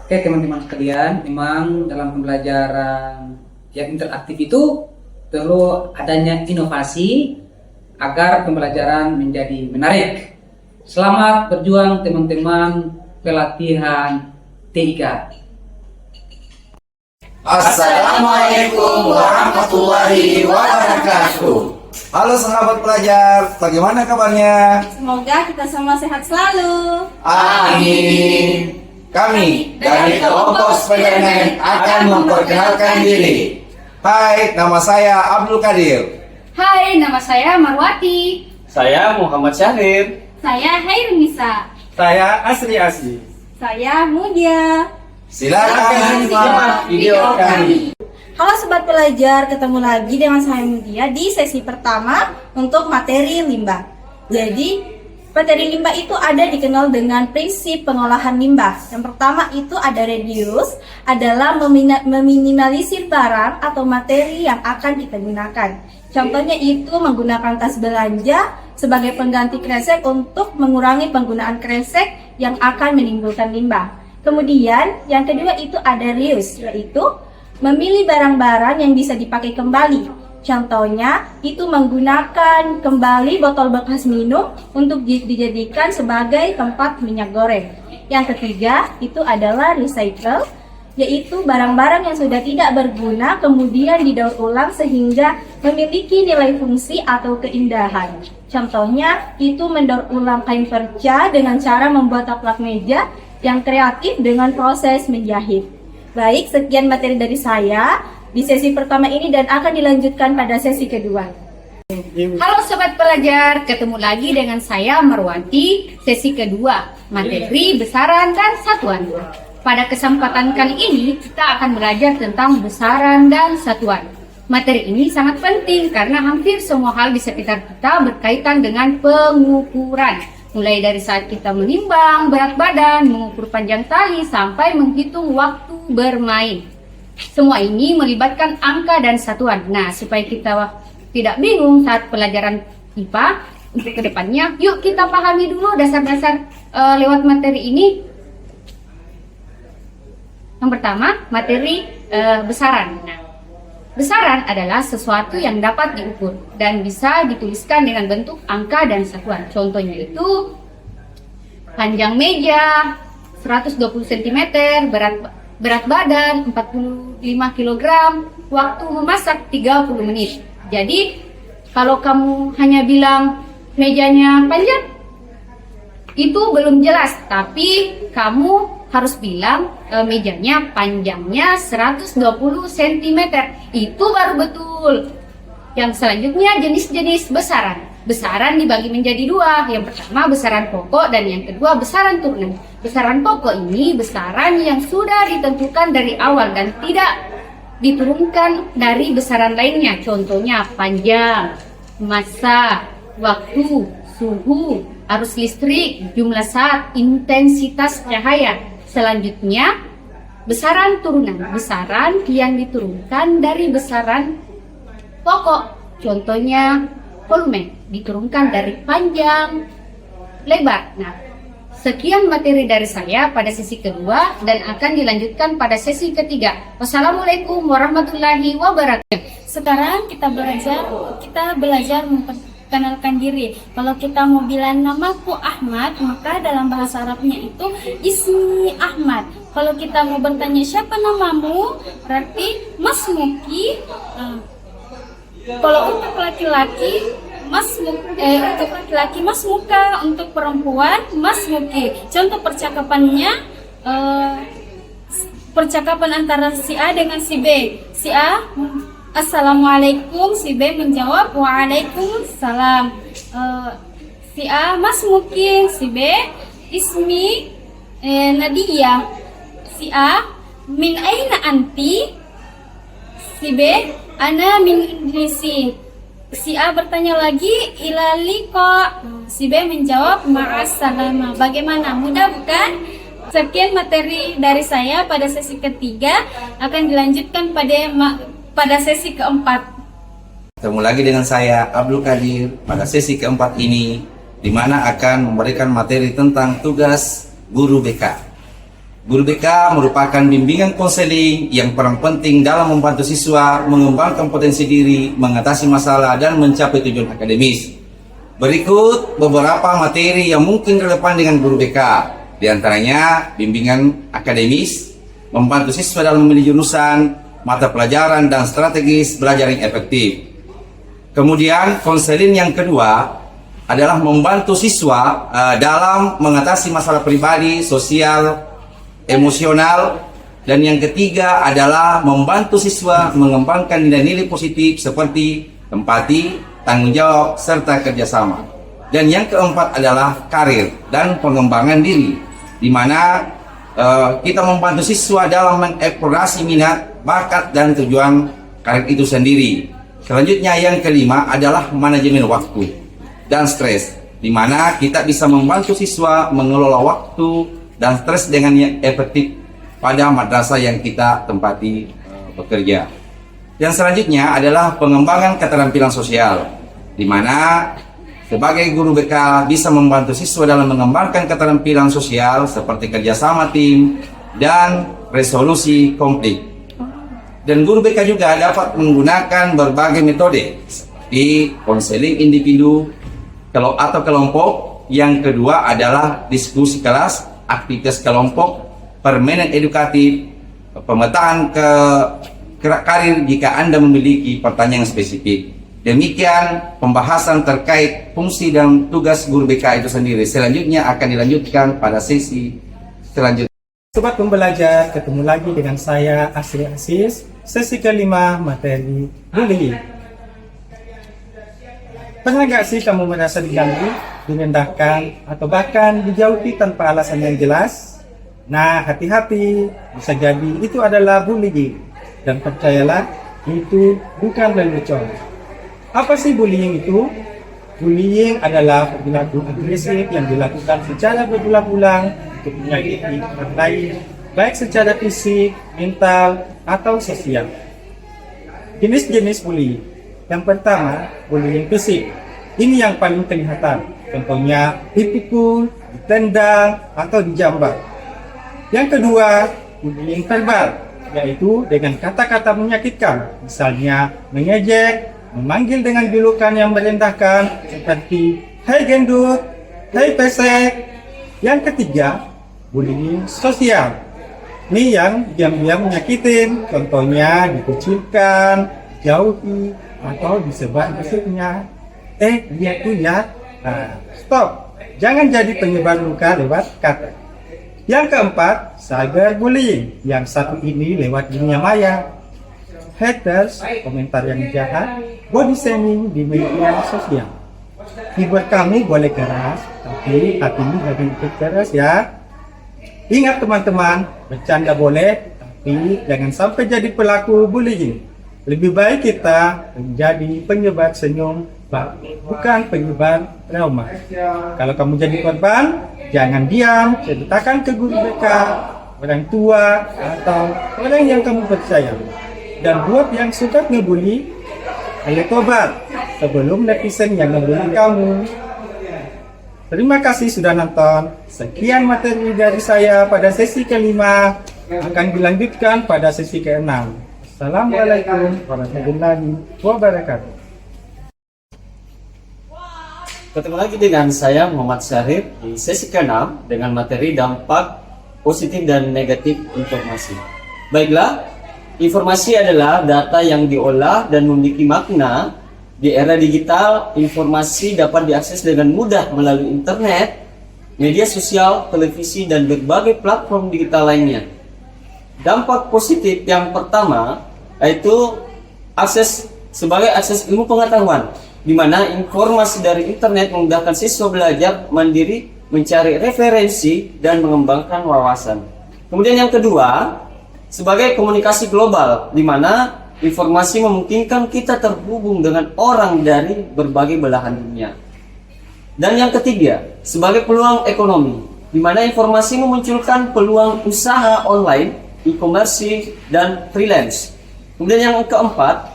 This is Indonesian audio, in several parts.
Oke teman-teman sekalian, memang dalam pembelajaran yang interaktif itu perlu adanya inovasi agar pembelajaran menjadi menarik. Selamat berjuang teman-teman pelatihan T3. Assalamualaikum warahmatullahi wabarakatuh. Halo sahabat pelajar, bagaimana kabarnya? Semoga kita semua sehat selalu. Amin. Kami dari kelompok Spiderman akan memperkenalkan diri. Hai, nama saya Abdul Qadir. Hai, nama saya Marwati. Saya Muhammad Syahrir. Saya Hairunisa. Saya Asri. Saya Mudia. Silakan simak video kami. Halo sobat pelajar, ketemu lagi dengan saya Mudia di sesi pertama untuk materi limbah. Jadi materi limbah itu ada dikenal dengan prinsip pengolahan limbah. Yang pertama itu ada reduce, adalah meminimalisir barang atau materi yang akan kita gunakan. Contohnya itu menggunakan tas belanja sebagai pengganti kresek untuk mengurangi penggunaan kresek yang akan menimbulkan limbah. Kemudian yang kedua itu ada reuse, yaitu memilih barang-barang yang bisa dipakai kembali. Contohnya itu menggunakan kembali botol bekas minum untuk dijadikan sebagai tempat minyak goreng. Yang ketiga itu adalah recycle, yaitu barang-barang yang sudah tidak berguna kemudian didaur ulang sehingga memiliki nilai fungsi atau keindahan. Contohnya itu mendaur ulang kain perca dengan cara membuat taplak meja yang kreatif dengan proses menjahit. Baik, sekian materi dari saya di sesi pertama ini dan akan dilanjutkan pada sesi kedua. Halo sobat pelajar, ketemu lagi dengan saya Marwati, sesi kedua, materi besaran dan satuan. Pada kesempatan kali ini kita akan belajar tentang besaran dan satuan. Materi ini sangat penting karena hampir semua hal di sekitar kita berkaitan dengan pengukuran. Mulai dari saat kita menimbang berat badan, mengukur panjang tali, sampai menghitung waktu bermain. Semua ini melibatkan angka dan satuan. Nah, supaya kita tidak bingung saat pelajaran IPA untuk kedepannya, yuk kita pahami dulu dasar-dasar lewat materi ini. Yang pertama, materi besaran. Nah, besaran adalah sesuatu yang dapat diukur dan bisa dituliskan dengan bentuk angka dan satuan. Contohnya itu panjang meja 120 cm, berat badan 45 kg, waktu memasak 30 menit. Jadi kalau kamu hanya bilang mejanya panjang, itu belum jelas, tapi kamu harus bilang mejanya panjangnya 120 cm. Itu baru betul. Yang selanjutnya jenis-jenis besaran. Besaran dibagi menjadi dua. Yang pertama besaran pokok dan yang kedua besaran turunan. Besaran pokok ini besaran yang sudah ditentukan dari awal dan tidak diturunkan dari besaran lainnya. Contohnya panjang, massa, waktu, suhu, arus listrik, jumlah saat, intensitas cahaya. Selanjutnya besaran turunan. Besaran yang diturunkan dari besaran pokok. Contohnya volume diturunkan dari panjang, lebar. Nah, sekian materi dari saya pada sesi kedua dan akan dilanjutkan pada sesi ketiga. Wassalamualaikum warahmatullahi wabarakatuh. Sekarang kita belajar memperkenalkan diri. Kalau kita mau bilang namaku Ahmad, maka dalam bahasa Arabnya itu Ismi Ahmad. Kalau kita mau bertanya siapa namamu, berarti Masmuki. Kalau untuk laki-laki Mas Muka, untuk perempuan Mas Muki. Contoh percakapannya percakapan antara si A dengan si B. Si A Assalamualaikum, si B menjawab Waalaikumsalam. Si A Mas Muki, si B Ismi Nadia. Si A Min aina anti, si B Ana min Indonesia. Si A bertanya lagi, ilaliko. Si B menjawab, ma'assalama. Bagaimana? Mudah bukan? Sekian materi dari saya pada sesi ketiga, akan dilanjutkan pada sesi keempat. Ketemu lagi dengan saya Abdul Qadir pada sesi keempat ini, di mana akan memberikan materi tentang tugas guru BK. Guru BK merupakan bimbingan konseling yang peran penting dalam membantu siswa mengembangkan potensi diri, mengatasi masalah, dan mencapai tujuan akademis. Berikut beberapa materi yang mungkin relevan dengan guru BK. Di antaranya, bimbingan akademis, membantu siswa dalam memilih jurusan, mata pelajaran, dan strategis belajar yang efektif. Kemudian, konseling yang kedua adalah membantu siswa dalam mengatasi masalah pribadi, sosial, emosional, dan yang ketiga adalah membantu siswa mengembangkan nilai-nilai positif seperti empati, tanggung jawab, serta kerjasama. Dan yang keempat adalah karir dan pengembangan diri, di mana kita membantu siswa dalam mengeksplorasi minat, bakat, dan tujuan karir itu sendiri. Selanjutnya yang kelima adalah manajemen waktu dan stres, di mana kita bisa membantu siswa mengelola waktu dan stres dengan yang efektif pada madrasah yang kita tempati bekerja. Dan selanjutnya adalah pengembangan keterampilan sosial, di mana sebagai guru BK bisa membantu siswa dalam mengembangkan keterampilan sosial seperti kerjasama tim dan resolusi konflik. Dan guru BK juga dapat menggunakan berbagai metode seperti konseling individu atau kelompok. Yang kedua adalah diskusi kelas, aktivitas kelompok, permainan edukatif, pemetaan karir jika Anda memiliki pertanyaan spesifik. Demikian pembahasan terkait fungsi dan tugas guru BK itu sendiri. Selanjutnya akan dilanjutkan pada sesi selanjutnya. Sobat pembelajar, ketemu lagi dengan saya Asri Asis, sesi kelima materi bullying. Pernah gak sih kamu merasa diganggu, direndahkan, atau bahkan dijauhi tanpa alasan yang jelas? Nah, hati-hati, bisa jadi itu adalah bullying. Dan percayalah, itu bukan lelucon. Apa sih bullying itu? Bullying adalah perilaku agresif yang dilakukan secara berulang-ulang untuk menyakiti orang lain, baik secara fisik, mental, atau sosial. Jenis-jenis bullying. Yang pertama, bullying fisik. Ini yang paling kelihatan. Contohnya dipukul, ditendang, atau dijambak. Yang kedua, bullying verbal, yaitu dengan kata-kata menyakitkan, misalnya mengejek, memanggil dengan julukan yang merendahkan seperti "Hei gendut", "Hei pesek". Yang ketiga, bullying sosial. Ini yang diam-diam menyakitin, contohnya dikucilkan, dijauhi, atau disebar gosipnya. Lihat tuh ya. Nah, stop. Jangan jadi penyebar luka lewat kata. Yang keempat, cyberbullying. Yang satu ini lewat dunia maya. Haters, komentar yang jahat, body shaming di media sosial. Keyboard kamu boleh keras, tapi hatimu jangan ikut keras ya. Ingat teman-teman, bercanda boleh, tapi jangan sampai jadi pelaku bullying. Lebih baik kita menjadi penyebar senyum, bukan penyebar trauma. Kalau kamu jadi korban, jangan diam, ceritakan ke guru BK, orang tua, atau orang yang kamu percaya. Dan buat yang suka ngebully, ayo tobat sebelum netizen yang ngebully kamu. Terima kasih sudah nonton. Sekian materi dari saya pada sesi kelima, akan dilanjutkan pada sesi keenam. Assalamualaikum warahmatullahi wabarakatuh. Ketemu lagi dengan saya Muhammad Syarif di sesi ke-6 dengan materi dampak positif dan negatif informasi. Baiklah, informasi adalah data yang diolah dan memiliki makna. Di era digital, informasi dapat diakses dengan mudah melalui internet, media sosial, televisi, dan berbagai platform digital lainnya. Dampak positif yang pertama yaitu sebagai akses ilmu pengetahuan, di mana informasi dari internet memudahkan siswa belajar mandiri, mencari referensi, dan mengembangkan wawasan. Kemudian yang kedua, sebagai komunikasi global, di mana informasi memungkinkan kita terhubung dengan orang dari berbagai belahan dunia. Dan yang ketiga, sebagai peluang ekonomi, di mana informasi memunculkan peluang usaha online, e-commerce, dan freelance. Kemudian yang keempat,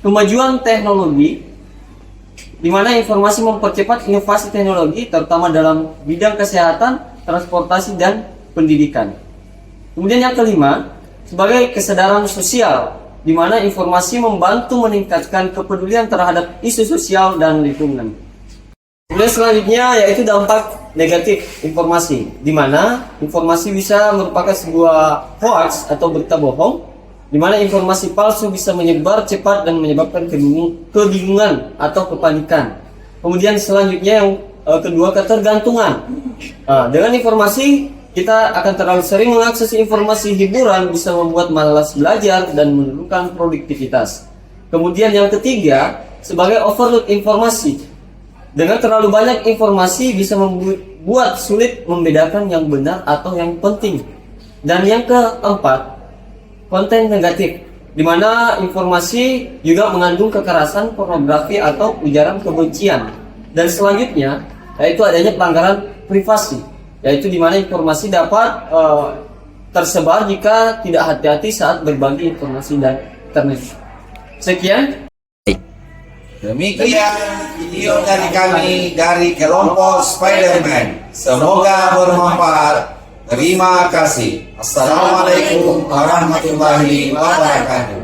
kemajuan teknologi, di mana informasi mempercepat inovasi teknologi, terutama dalam bidang kesehatan, transportasi, dan pendidikan. Kemudian yang kelima, sebagai kesadaran sosial, di mana informasi membantu meningkatkan kepedulian terhadap isu sosial dan lingkungan. Kemudian selanjutnya yaitu dampak negatif informasi, di mana informasi bisa merupakan sebuah hoax atau berita bohong, di mana informasi palsu bisa menyebar cepat dan menyebabkan kebingungan atau kepanikan. Kemudian selanjutnya yang kedua, ketergantungan. Dengan informasi kita akan terlalu sering mengakses informasi hiburan bisa membuat malas belajar dan menurunkan produktivitas. Kemudian yang ketiga, sebagai overload informasi. Dengan terlalu banyak informasi bisa membuat sulit membedakan yang benar atau yang penting. Dan yang keempat, konten negatif, di mana informasi juga mengandung kekerasan, pornografi atau ujaran kebencian. Dan selanjutnya, yaitu adanya pelanggaran privasi, yaitu di mana informasi dapat tersebar jika tidak hati-hati saat berbagi informasi dan internet. Sekian. Demikian video dari kami dari kelompok Spider-Man. Semoga bermanfaat. Terima kasih. Assalamualaikum warahmatullahi wabarakatuh.